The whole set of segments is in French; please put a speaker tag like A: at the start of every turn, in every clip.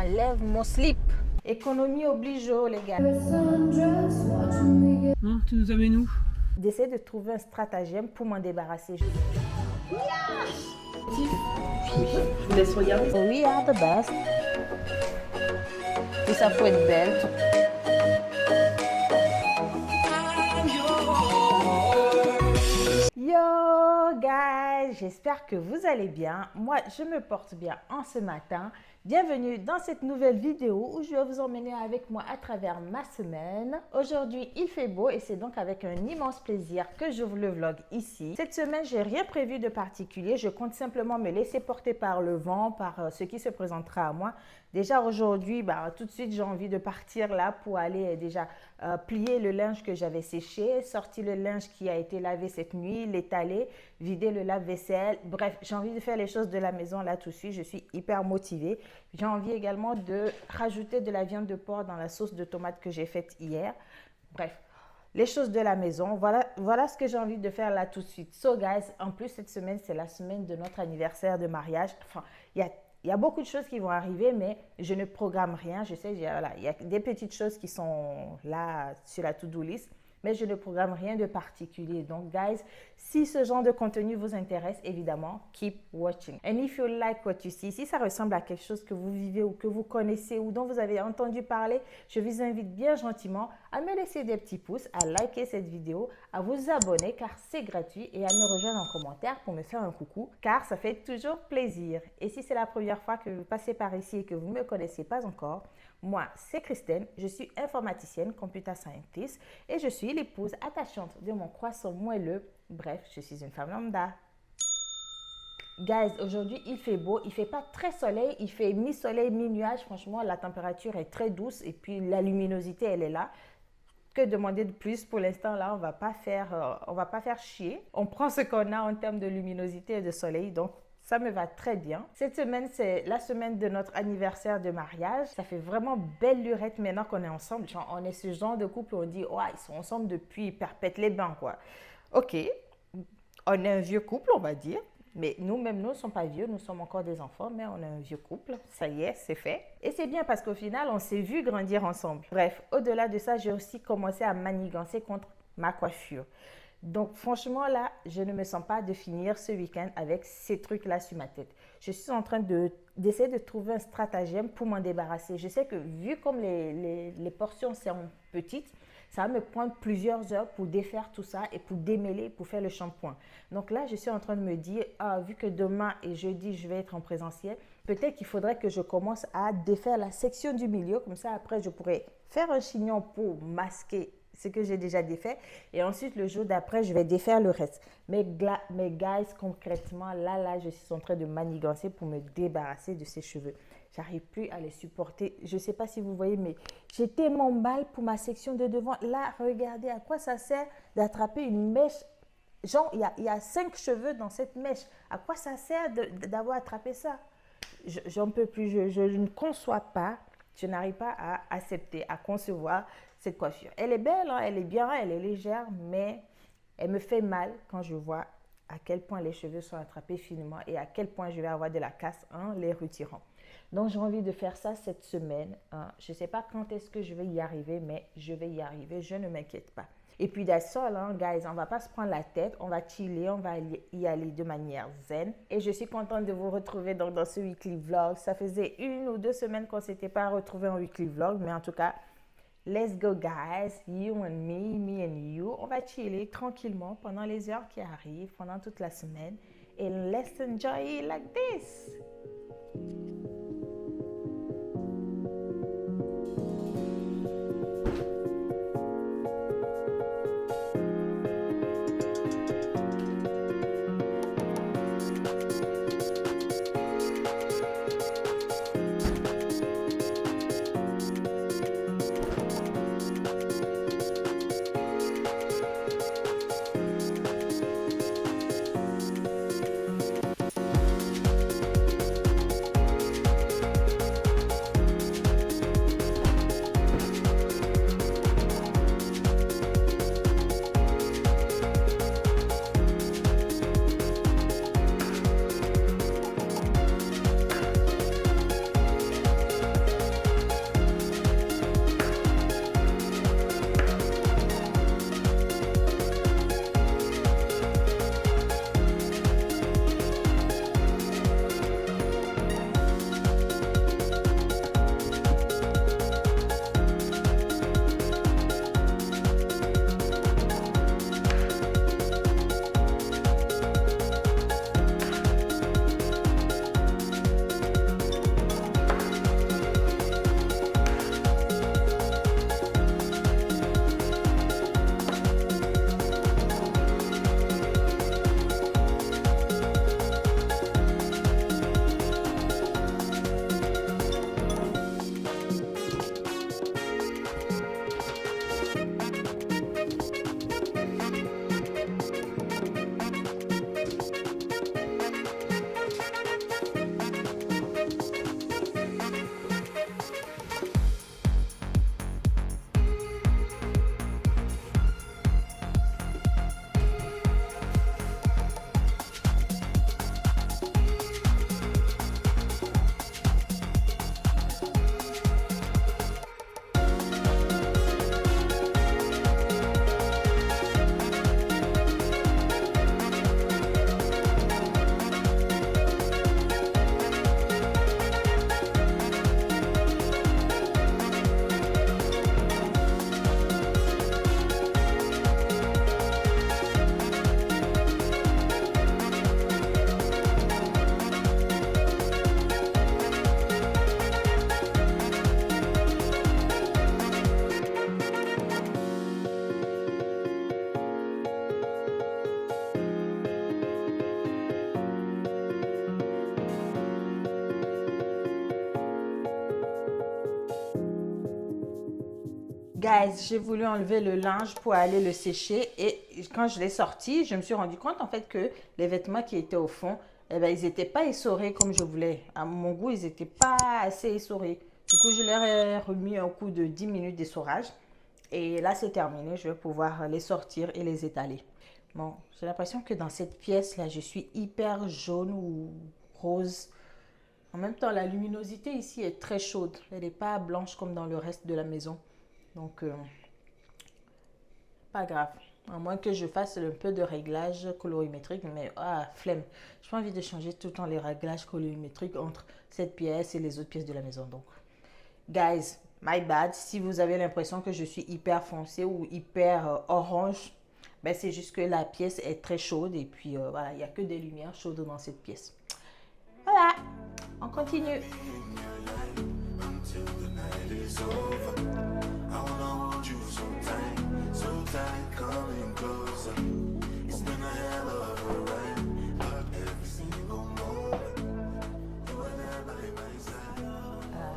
A: J'enlève mon slip. Économie oblige, les gars.
B: Tu nous amènes où?
A: D'essayer de trouver un stratagème pour m'en débarrasser.
B: Je vous laisse regarder.
A: We are the best. Tout ça faut être belle. Yo guys, j'espère que vous allez bien. Moi, je me porte bien en ce matin. Bienvenue dans cette nouvelle vidéo où je vais vous emmener avec moi à travers ma semaine. Aujourd'hui, il fait beau et c'est donc avec un immense plaisir que je vous le vlog ici. Cette semaine, j'ai rien prévu de particulier. Je compte simplement me laisser porter par le vent, par ce qui se présentera à moi. Déjà aujourd'hui, tout de suite, j'ai envie de partir là pour aller déjà plier le linge que j'avais séché, sortir le linge qui a été lavé cette nuit, l'étaler, vider le lave-vaisselle. Bref, j'ai envie de faire les choses de la maison là tout de suite. Je suis hyper motivée. J'ai envie également de rajouter de la viande de porc dans la sauce de tomate que j'ai faite hier. Bref, les choses de la maison. Voilà ce que j'ai envie de faire là tout de suite. So guys, en plus cette semaine, c'est la semaine de notre anniversaire de mariage. Enfin, il y a beaucoup de choses qui vont arriver, mais je ne programme rien. Je sais, il y a des petites choses qui sont là sur la to-do list, mais je ne programme rien de particulier. Donc, guys, si ce genre de contenu vous intéresse, évidemment, keep watching. And if you like what you see, si ça ressemble à quelque chose que vous vivez ou que vous connaissez ou dont vous avez entendu parler, je vous invite bien gentiment à me laisser des petits pouces, à liker cette vidéo, à vous abonner car c'est gratuit et à me rejoindre en commentaire pour me faire un coucou car ça fait toujours plaisir. Et si c'est la première fois que vous passez par ici et que vous ne me connaissez pas encore, moi, c'est Christine, je suis informaticienne, computer scientist et je suis l'épouse attachante de mon croissant moelleux. Bref, je suis une femme lambda. Guys, aujourd'hui, il fait beau. Il ne fait pas très soleil, il fait mi-soleil, mi-nuage. Franchement, la température est très douce et puis la luminosité, elle est là. Que demander de plus pour l'instant là, on va pas faire chier. On prend ce qu'on a en termes de luminosité et de soleil, donc ça me va très bien. Cette semaine, c'est la semaine de notre anniversaire de mariage. Ça fait vraiment belle lurette maintenant qu'on est ensemble. Genre, on est ce genre de couple où on dit, oh, ils sont ensemble depuis perpète les bains, quoi. Ok, on est un vieux couple, on va dire. Mais nous-mêmes, nous ne sommes pas vieux, nous sommes encore des enfants, mais on est un vieux couple. Ça y est, c'est fait. Et c'est bien parce qu'au final, on s'est vu grandir ensemble. Bref, au-delà de ça, j'ai aussi commencé à manigancer contre ma coiffure. Donc franchement là, je ne me sens pas de finir ce week-end avec ces trucs-là sur ma tête. Je suis en train d'essayer de trouver un stratagème pour m'en débarrasser. Je sais que vu comme les portions sont petites, ça va me prendre plusieurs heures pour défaire tout ça et pour démêler, pour faire le shampoing. Donc là, je suis en train de me dire, vu que demain et jeudi, je vais être en présentiel, peut-être qu'il faudrait que je commence à défaire la section du milieu. Comme ça, après, je pourrais faire un chignon pour masquer ce que j'ai déjà défait. Et ensuite, le jour d'après, je vais défaire le reste. Mais guys, concrètement, là, je suis en train de manigancer pour me débarrasser de ces cheveux. J'arrive plus à les supporter. Je ne sais pas si vous voyez, mais j'ai tellement mal pour ma section de devant. Là, regardez à quoi ça sert d'attraper une mèche. Genre, il y a 5 cheveux dans cette mèche. À quoi ça sert d'avoir attrapé ça? J'en peux plus. Je ne conçois pas. Je n'arrive pas à accepter, à concevoir cette coiffure. Elle est belle, hein, elle est bien, elle est légère, mais elle me fait mal quand je vois à quel point les cheveux sont attrapés finement et à quel point je vais avoir de la casse en les retirant. Donc, j'ai envie de faire ça cette semaine. Hein. Je ne sais pas quand est-ce que je vais y arriver, mais je vais y arriver. Je ne m'inquiète pas. Et puis, that's all, hein, guys. On ne va pas se prendre la tête. On va chiller. On va y aller de manière zen. Et je suis contente de vous retrouver dans ce weekly vlog. Ça faisait 1 ou 2 semaines qu'on ne s'était pas retrouvés en weekly vlog. Mais en tout cas, let's go, guys. You and me and you. On va chiller tranquillement pendant les heures qui arrivent, pendant toute la semaine. Et let's enjoy it like this. Guys, j'ai voulu enlever le linge pour aller le sécher et quand je l'ai sorti, je me suis rendu compte en fait que les vêtements qui étaient au fond, eh ben, ils n'étaient pas essorés comme je voulais. À mon goût, ils n'étaient pas assez essorés. Du coup, je leur ai remis un coup de 10 minutes d'essorage. Et là, c'est terminé. Je vais pouvoir les sortir et les étaler. Bon, j'ai l'impression que dans cette pièce-là, je suis hyper jaune ou rose. En même temps, la luminosité ici est très chaude. Elle n'est pas blanche comme dans le reste de la maison. Donc, pas grave. À moins que je fasse un peu de réglage colorimétrique. Mais, flemme. Je n'ai pas envie de changer tout le temps les réglages colorimétriques entre cette pièce et les autres pièces de la maison. Donc, guys, my bad. Si vous avez l'impression que je suis hyper foncé ou hyper orange, ben c'est juste que la pièce est très chaude. Et puis, voilà, il n'y a que des lumières chaudes dans cette pièce. Voilà, on continue.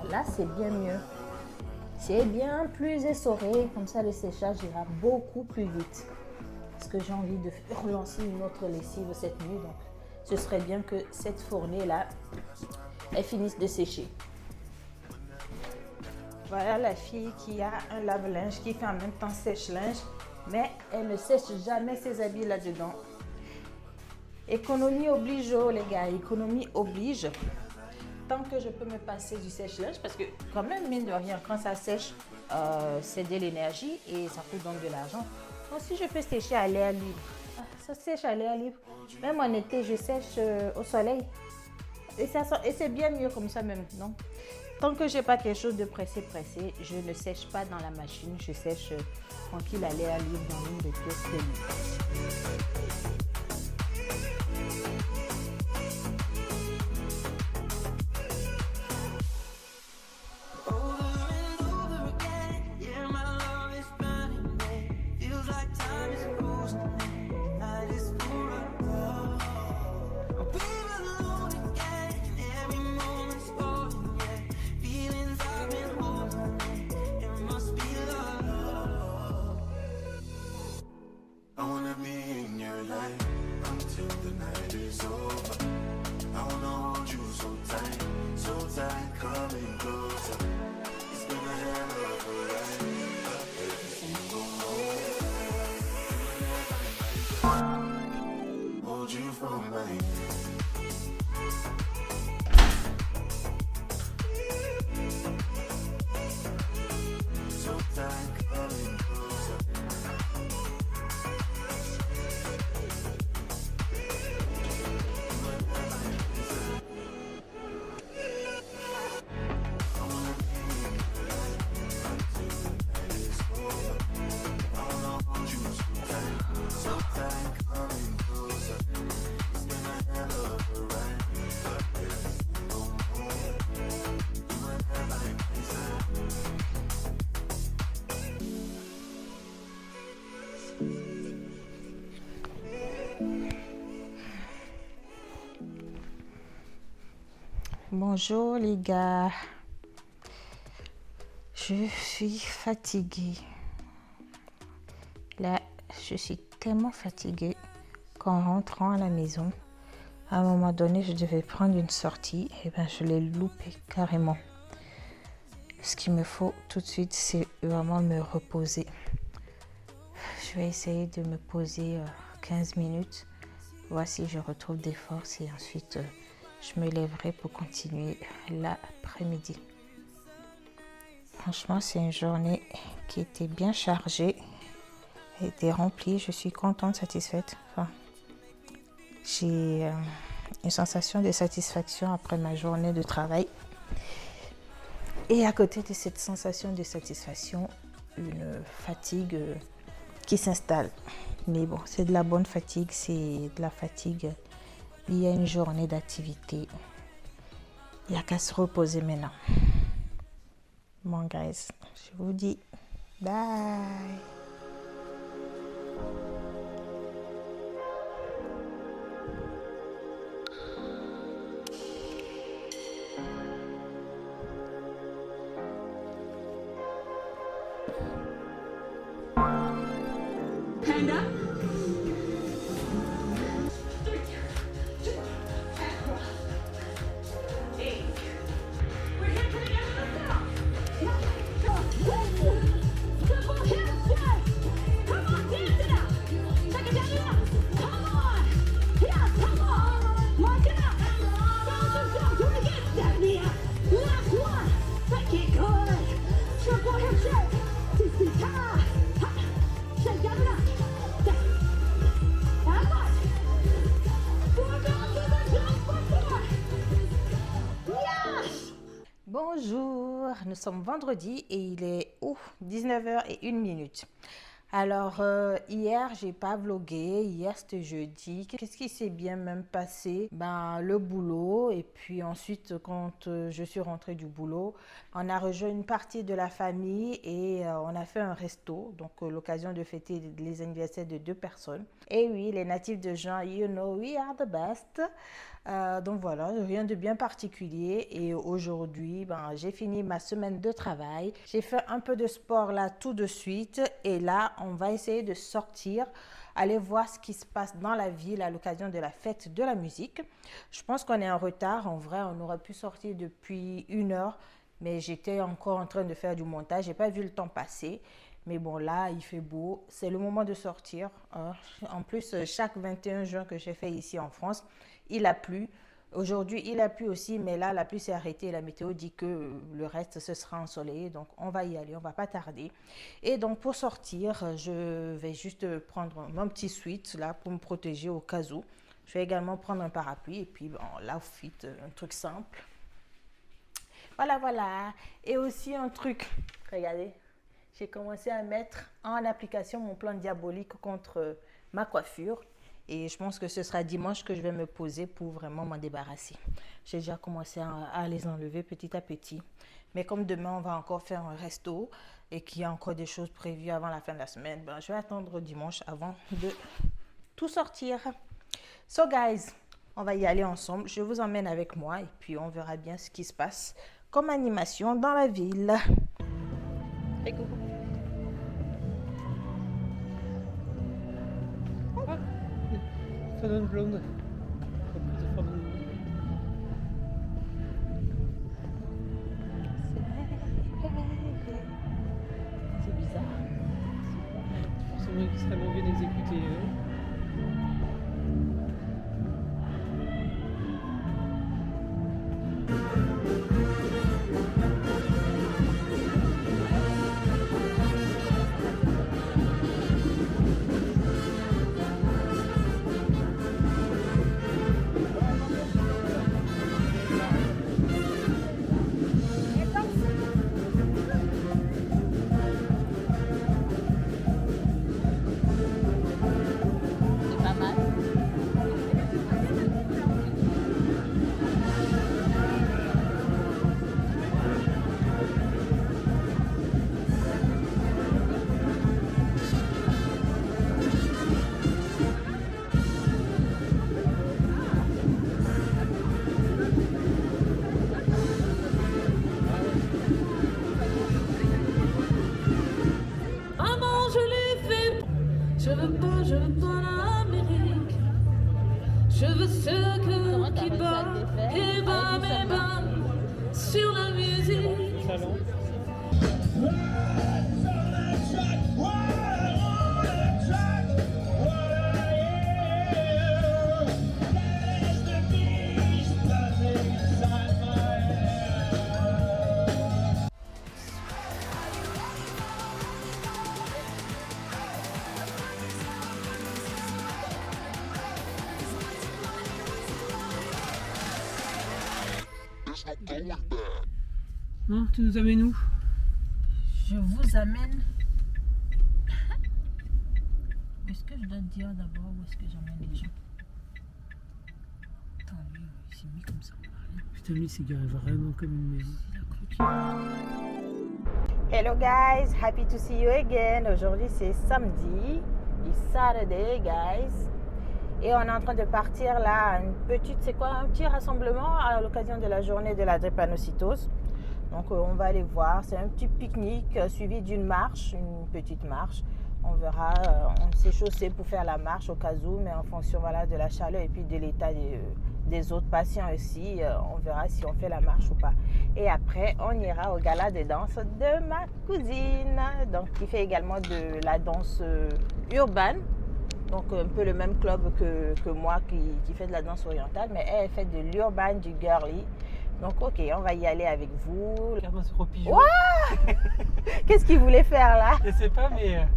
A: Là, c'est bien mieux. C'est bien plus essoré. Comme ça, le séchage ira beaucoup plus vite. Parce que j'ai envie de relancer une autre lessive cette nuit. Donc, ce serait bien que cette fournée-là, elle finisse de sécher. Voilà la fille qui a un lave-linge qui fait en même temps sèche-linge. Mais elle ne sèche jamais ses habits là-dedans. Économie oblige, oh les gars, économie oblige. Tant que je peux me passer du sèche-linge, parce que quand même, mine de rien, quand ça sèche, c'est de l'énergie et ça coûte donc de l'argent. Donc si je peux sécher à l'air libre, ça sèche à l'air libre. Même en été, je sèche au soleil. Et c'est bien mieux comme ça même, non? Tant que j'ai pas quelque chose de pressé, je ne sèche pas dans la machine, je sèche tranquille à l'air libre dans une des pièces de lit. Bonjour les gars, je suis fatiguée. Là, je suis tellement fatiguée qu'en rentrant à la maison, à un moment donné, je devais prendre une sortie et ben je l'ai loupé carrément. Ce qu'il me faut tout de suite, c'est vraiment me reposer. Je vais essayer de me poser 15 minutes, voir si je retrouve des forces et ensuite je me lèverai pour continuer l'après-midi. Franchement, c'est une journée qui était bien chargée, était remplie. Je suis contente, satisfaite. Enfin, j'ai une sensation de satisfaction après ma journée de travail. Et à côté de cette sensation de satisfaction, une fatigue qui s'installe. Mais bon, c'est de la bonne fatigue, c'est de la fatigue. Il y a une journée d'activité. Il n'y a qu'à se reposer maintenant. Bon, guys, je vous dis bye.
C: Stand up.
A: Bonjour, nous sommes vendredi et il est 19h01. Alors hier j'ai pas vlogué, hier c'était jeudi. Qu'est-ce qui s'est bien même passé? Ben le boulot, et puis ensuite quand je suis rentrée du boulot, on a rejoint une partie de la famille et on a fait un resto, donc l'occasion de fêter les anniversaires de 2 personnes. Et oui, les natifs de Jean, you know we are the best. Donc voilà, rien de bien particulier. Et aujourd'hui, ben, j'ai fini ma semaine de travail. J'ai fait un peu de sport là tout de suite. Et là, on va essayer de sortir, aller voir ce qui se passe dans la ville à l'occasion de la fête de la musique. Je pense qu'on est en retard. En vrai, on aurait pu sortir depuis 1 heure. Mais j'étais encore en train de faire du montage. J'ai pas vu le temps passer. Mais bon, là, il fait beau. C'est le moment de sortir. En plus, chaque 21 juin que j'ai fait ici en France, il a plu. Aujourd'hui, il a plu aussi, mais là, la pluie s'est arrêtée. La météo dit que le reste, ce sera ensoleillé. Donc, on va y aller, on ne va pas tarder. Et donc, pour sortir, je vais juste prendre mon petit sweat là pour me protéger au cas où. Je vais également prendre un parapluie et puis, bon, l'outfit, un truc simple. Voilà, voilà. Et aussi un truc, regardez. J'ai commencé à mettre en application mon plan diabolique contre ma coiffure. Et je pense que ce sera dimanche que je vais me poser pour vraiment m'en débarrasser. J'ai déjà commencé à les enlever petit à petit. Mais comme demain, on va encore faire un resto et qu'il y a encore des choses prévues avant la fin de la semaine, ben, je vais attendre dimanche avant de tout sortir. So guys, on va y aller ensemble. Je vous emmène avec moi et puis on verra bien ce qui se passe comme animation dans la ville. Hey, coucou.
B: Fun and blonde.
A: C'est bizarre.
B: Forcément extrêmement bien exécuté.
C: Je veux pas l'Amérique. Je veux ce cœur qui bat et bat mes mains sur la musique.
B: Non, tu nous amènes où?
A: Je vous amène. Est-ce que je dois te dire d'abord où est-ce que j'emmène les gens? Attends, lui, il s'est mis comme ça.
B: Putain, lui, il s'est garé vraiment comme une maison.
A: Hello guys, happy to see you again. Aujourd'hui c'est samedi, it's Saturday guys. Et on est en train de partir là à une petite, c'est quoi, un petit rassemblement à l'occasion de la journée de la drépanocytose. Donc on va aller voir, c'est un petit pique-nique suivi d'une marche, une petite marche. On verra, on s'est chaussé pour faire la marche au cas où, mais en fonction voilà, de la chaleur et puis de l'état des autres patients aussi, on verra si on fait la marche ou pas. Et après, on ira au gala de danse de ma cousine, donc qui fait également de la danse urbaine. Donc un peu le même club que moi qui fait de la danse orientale, mais elle fait de l'urban, du girly. Donc ok, on va y aller avec vous.
B: Regarde-moi ce gros pigeon.
A: Wow. Qu'est-ce qu'il voulait faire là?
B: Je sais pas, mais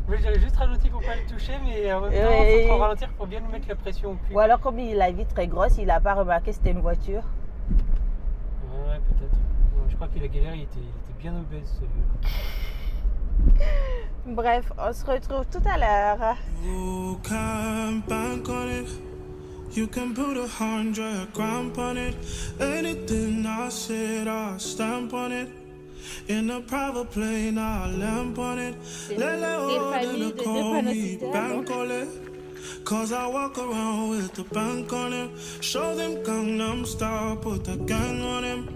B: moi j'avais juste ralenti pour pas le toucher, mais en même temps, il faut trop ralentir pour bien nous mettre la pression au cul.
A: Ou alors comme il a la vitre très grosse, il n'a pas remarqué que c'était une voiture.
B: Ouais, peut-être. Ouais, je crois qu'il a galéré, il était bien obèse celui-là.
A: Bref, on se retrouve tout à l'heure.
D: You can bank on it. You can put 100 grand on it. Anything I said, I stamp on it. In a private plane, I lamp on it.
A: famille de drépanocytaires,
D: bank on it. Cause I walk around with the bank on it. Show them Gangnam Style, put the gang on him.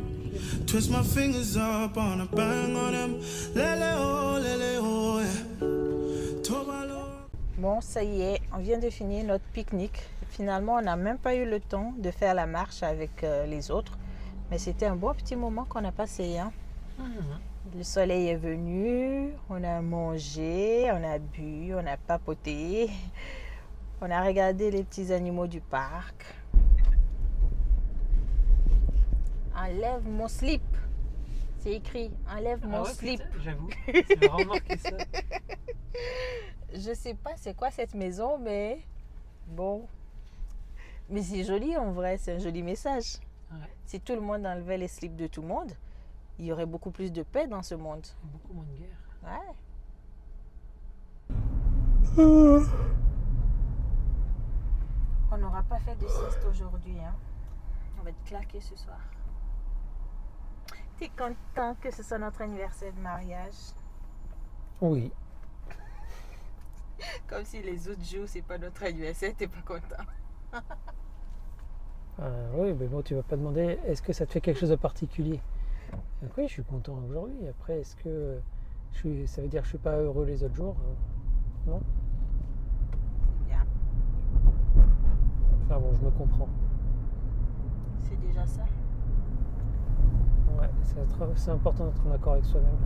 D: Twist my fingers up on a bang on him. Lele oh, yeah. Tobalo.
A: Bon, ça y est, on vient de finir notre pique-nique. Finalement, on n'a même pas eu le temps de faire la marche avec les autres. Mais c'était un bon petit moment qu'on a passé. Hein. Le soleil est venu, on a mangé, on a bu, on a papoté. On a regardé les petits animaux du parc. Enlève mon slip. C'est écrit, enlève mon slip.
B: Putain, j'avoue, c'est vraiment marqué ça.
A: Je sais pas c'est quoi cette maison, mais bon. Mais c'est joli en vrai, c'est un joli message.
B: Ouais.
A: Si tout le monde enlevait les slips de tout le monde, il y aurait beaucoup plus de paix dans ce monde.
B: Beaucoup moins de guerre.
A: Ouais. On n'aura pas fait de sieste aujourd'hui. Hein. On va être claqué ce soir. T'es content que ce soit notre anniversaire de mariage?
B: Oui.
A: Comme si les autres jours, c'est pas notre anniversaire, t'es pas content.
B: Oui, mais bon, tu vas pas demander est-ce que ça te fait quelque chose de particulier? Donc oui, je suis content aujourd'hui. Après, est-ce que ça veut dire que je suis pas heureux les autres jours? Non.
A: Bien.
B: Enfin bon, je me comprends.
A: C'est déjà ça.
B: Ouais, c'est important d'être en accord avec soi-même.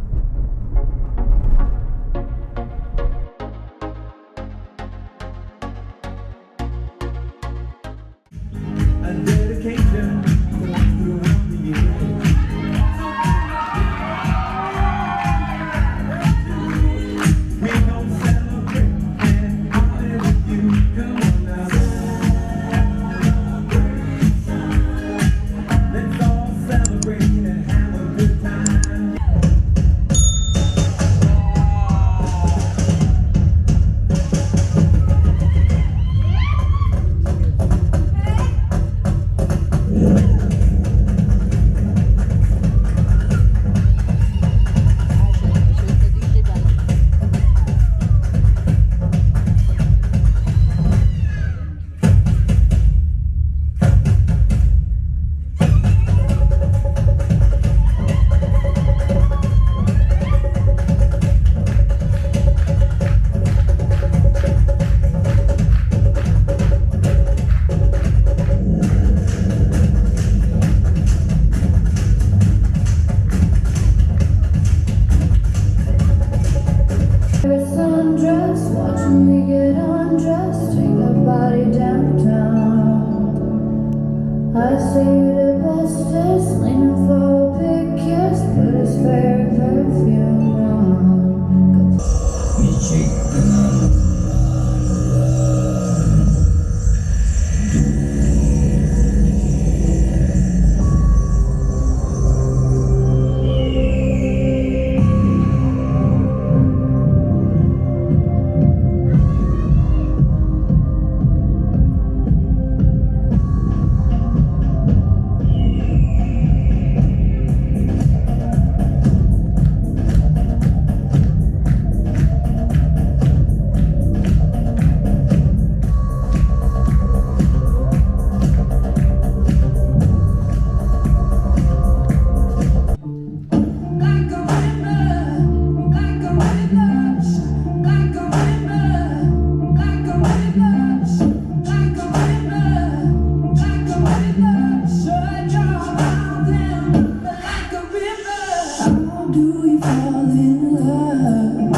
C: do we fall in love?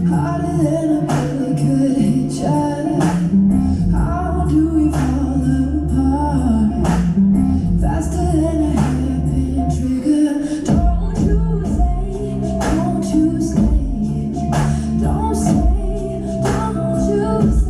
C: Harder than a bullet could hit ya. How do we fall apart? Faster than a hairpin trigger. Don't you say, don't you say, don't say, don't you say.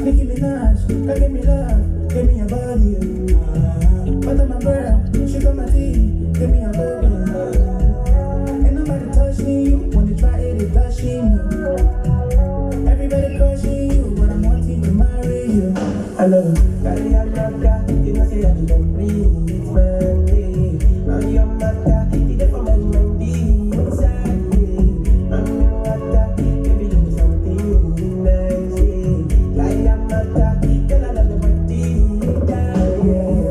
E: Nicki Minaj, come give me love, give me your body. Butter my bread, sugar my tea, give me a burger. Ain't nobody touching you, when they try it, they touching you. Everybody crushing you, but I'm wanting to marry you. I love you. Carry on my car, you know say I don't breathe, it's my day. I'm your mother, it's for my mind, inside. I'm your mother, baby, do something nice. Like I'm mother, girl, I love your body, yeah.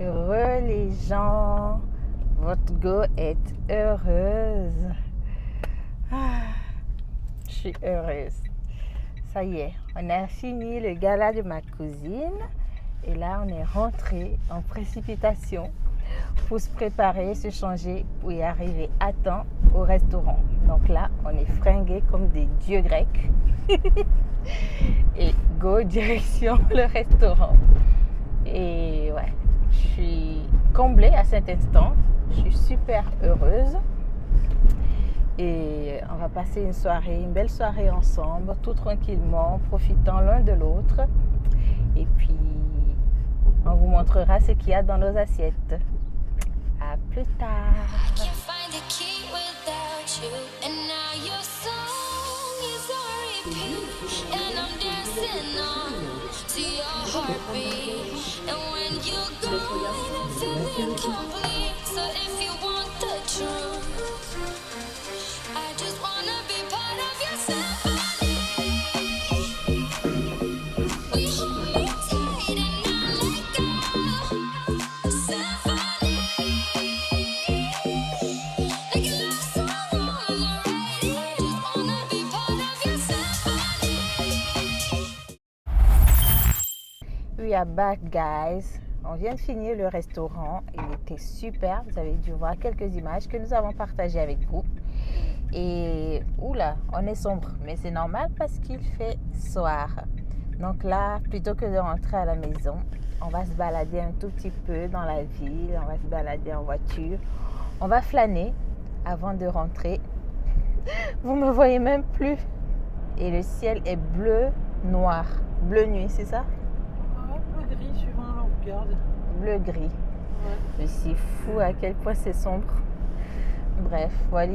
A: Heureux les gens, votre go est heureuse. Ah, je suis heureuse. Ça y est, on a fini le gala de ma cousine et là on est rentré en précipitation pour se préparer, se changer pour y arriver à temps au restaurant. Donc là, on est fringués comme des dieux grecs et go direction le restaurant. Et ouais, je suis comblée à cet instant, je suis super heureuse et on va passer une soirée, une belle soirée ensemble, tout tranquillement, profitant l'un de l'autre et puis on vous montrera ce qu'il y a dans nos assiettes. À plus tard.
F: Can't find the key without you, and now your song is on repeat, and I'm dancing on to your heartbeat. And when you're gone, I'm feeling incomplete. So if you want the truth, I just wanna be part of your symphony. We hold me tight and not let go. Symphony. Like a love song on the radio. Just wanna be part of your symphony.
A: We are back, guys. On vient de finir le restaurant. Il était super. Vous avez dû voir quelques images que nous avons partagées avec vous. Et oula, on est sombre, mais c'est normal parce qu'il fait soir. Donc là, plutôt que de rentrer à la maison, on va se balader un tout petit peu dans la ville. On va se balader en voiture. On va flâner avant de rentrer. Vous me voyez même plus. Et le ciel est bleu, noir. Bleu nuit, c'est ça?
B: Bleu gris suivant là on regarde.
A: Bleu gris. Je suis fou à quel point c'est sombre. Bref, voilà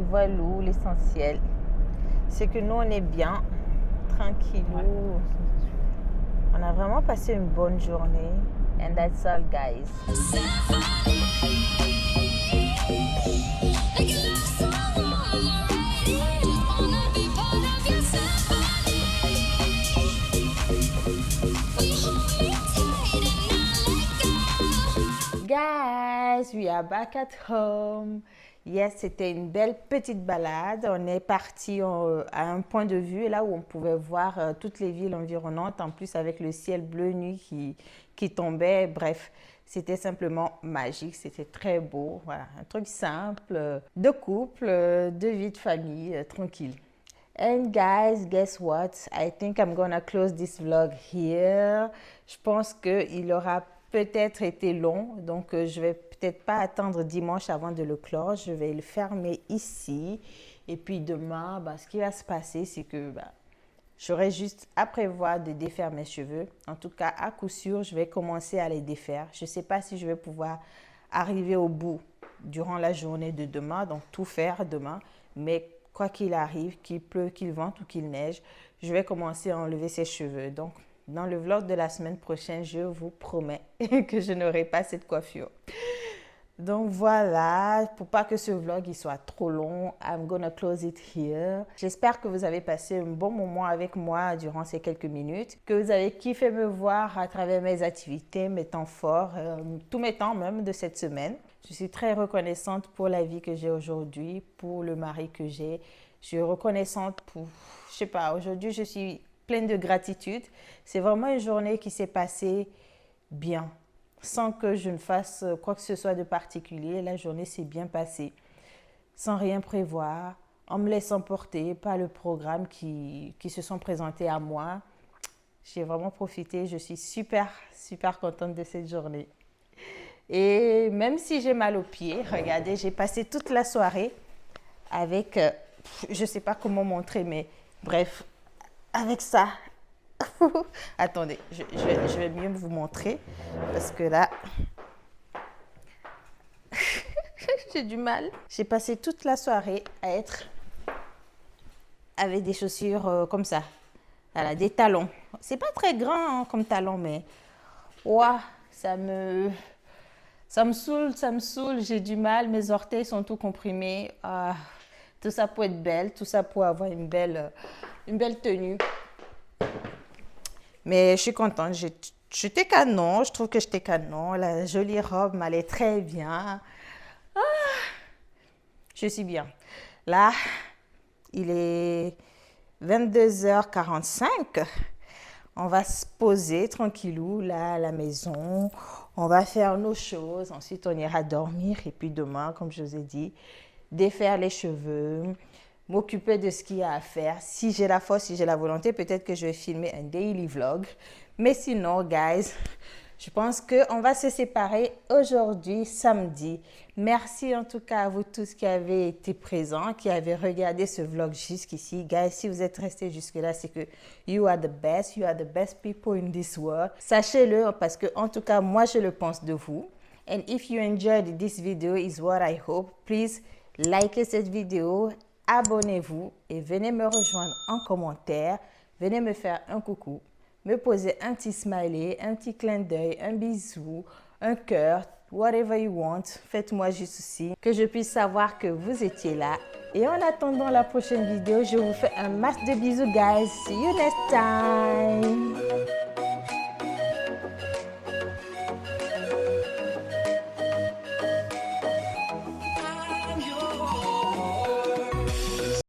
A: l'essentiel. C'est que nous on est bien, tranquillou. On a vraiment passé une bonne journée. And that's all, guys.
F: Like a love song on the radio. Just wanna be part of your symphony. We hold me tight and not let go.
A: Guys, we are back at home. Yes, c'était une belle petite balade. On est parti à un point de vue là où on pouvait voir toutes les villes environnantes. En plus, avec le ciel bleu nuit qui tombait. Bref, C'était simplement magique, c'était très beau. Voilà, un truc simple, de couple, de vie de famille, tranquille. And guys, guess what? I think I'm gonna close this vlog here. Je pense qu'il aura peut-être été long, donc je vais peut-être pas attendre dimanche avant de le clore. Je vais le fermer ici. Et puis demain, ce qui va se passer, c'est que j'aurai juste à prévoir de défaire mes cheveux. En tout cas, à coup sûr, je vais commencer à les défaire. Je ne sais pas si je vais pouvoir arriver au bout durant la journée de demain, donc tout faire demain. Mais quoi qu'il arrive, qu'il pleuve, qu'il vente ou qu'il neige, je vais commencer à enlever ces cheveux. Donc, dans le vlog de la semaine prochaine, je vous promets que je n'aurai pas cette coiffure. Donc voilà, pour pas que ce vlog il soit trop long, I'm gonna close it here. J'espère que vous avez passé un bon moment avec moi durant ces quelques minutes, que vous avez kiffé me voir à travers mes activités, mes temps forts, tous mes temps même de cette semaine. Je suis très reconnaissante pour la vie que j'ai aujourd'hui, pour le mari que j'ai. Je suis reconnaissante pour, je sais pas, aujourd'hui je suis pleine de gratitude. C'est vraiment une journée qui s'est passée bien. Sans que je ne fasse quoi que ce soit de particulier, la journée s'est bien passée. Sans rien prévoir, en me laissant porter par le programme qui se sont présentés à moi. J'ai vraiment profité, je suis super contente de cette journée. Et même si j'ai mal aux pieds, regardez, j'ai passé toute la soirée avec, je ne sais pas comment montrer, mais bref, avec ça. Attendez, je vais mieux vous montrer parce que là, j'ai du mal. J'ai passé toute la soirée à être avec des chaussures comme ça. Voilà, des talons. C'est pas très grand comme talon, mais ouah, ça me saoule. J'ai du mal. Mes orteils sont tout comprimés. Ah, tout ça pour être belle, tout ça pour avoir une belle tenue. Mais je suis contente, j'étais canon, je trouve que j'étais canon. La jolie robe m'allait très bien. Ah, je suis bien. Là, il est 22h45. On va se poser tranquillou là à la maison. On va faire nos choses. Ensuite, on ira dormir. Et puis demain, comme je vous ai dit, défaire les cheveux, m'occuper de ce qu'il y a à faire. Si j'ai la force, si j'ai la volonté, peut-être que je vais filmer un daily vlog. Mais sinon, guys, je pense qu'on va se séparer aujourd'hui, samedi. Merci en tout cas à vous tous qui avez été présents, qui avez regardé ce vlog jusqu'ici. Guys, si vous êtes restés jusque-là, c'est que you are the best people in this world. Sachez-le parce que en tout cas, moi, je le pense de vous. And if you enjoyed this video, is what I hope. Please, likez cette vidéo. Abonnez-vous et venez me rejoindre en commentaire. Venez me faire un coucou, me poser un petit smiley, un petit clin d'œil, un bisou, un cœur, whatever you want. Faites-moi juste aussi que je puisse savoir que vous étiez là. Et en attendant la prochaine vidéo, je vous fais un max de bisous, guys. See you next time.